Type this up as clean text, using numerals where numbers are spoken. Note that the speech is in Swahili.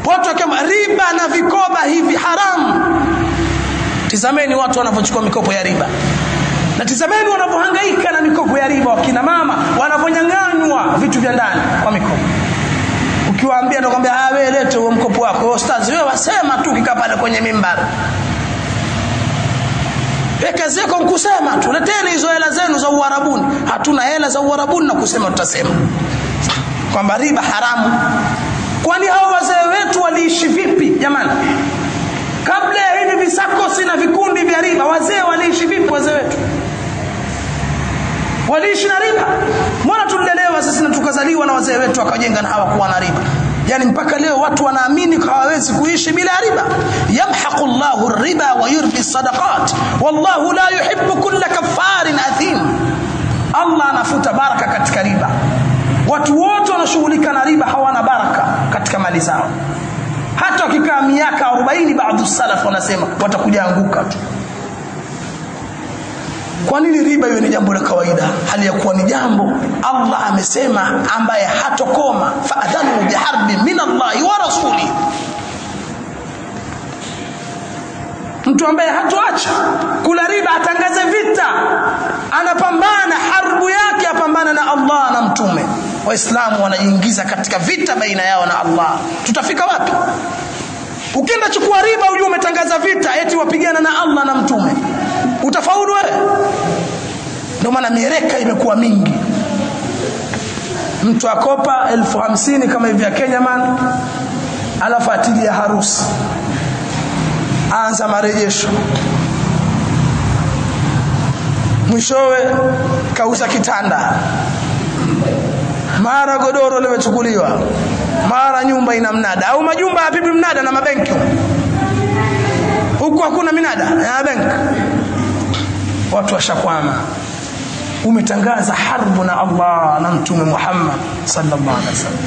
Watu kama riba na vikoba hivi haramu. Tizameni watu wanavyochukua mikopo ya riba. Na tizameni wanavyohangaika na mikopo ya riba, wakina mama wanavyonyang'anywa vitu vya ndani kwa mikopo. Ukiwaambia nakwambia wewe lete huo mkopo wako, ustaz wewe wasema tu kikaa pale kwenye mimbari. Kazi yako kusema tu, leteni hizo hela zenu za Uarabuni. Hatuna hela za Uarabuni na kusema tutasema kwamba riba haramu. Kwani hao wazee wetu waliishi vipi jamani? Kabla ya hivi visakosi na vikundi vya riba, wazee waliishi vipi wazee wetu? Waliishi na riba. Mbona tulilelewa sisi na tukazaliwa na wazee wetu wakajenga na hawakuwa na riba? Yani mpaka leo watu wanaamini hawawezi kuishi bila riba. Yamhaqu Allahu ar-riba wa yurbi as-sadaqat. Wallahu la yuhibbu kulla kaffarin athim. Allah anafuta baraka katika riba. Watu wote wanashughulika na riba hawana baraka katika mali zao. Hata wakikaa miaka 40 baadhi salaf wanasema watakuja anguka tu. Kwa nini riba iwe ni jambo la kawaida hali ya kuwa ni jambo Allah amesema ambaye hatokoma fa'adhanu biharbi min Allah wa rasuli? Mtu ambaye hatoacha kula riba atangaze vita, anapambana harbu yake, apambana na Allah na mtume. Waislamu wanajiingiza katika vita baina yao na Allah. Tutafika wapi? Ukienda chukua riba ujue umetangaza vita eti wapigana na Allah na mtume. Utafaulu wewe? Ndio maana miereka imekuwa mingi. Mtu akopa 50,000 kama hivi ya Kenya man, alafu atilia harusi, anza marejesho, mwishowe kauza kitanda, mara godoro limechukuliwa, mara nyumba ina mnada, au majumba ya bibi mnada na mabenki. Huko hakuna minada ya benki. Watu washakwama. Umetangaza harbu na Allah na mtume Muhammad sallallahu alaihi wasallam.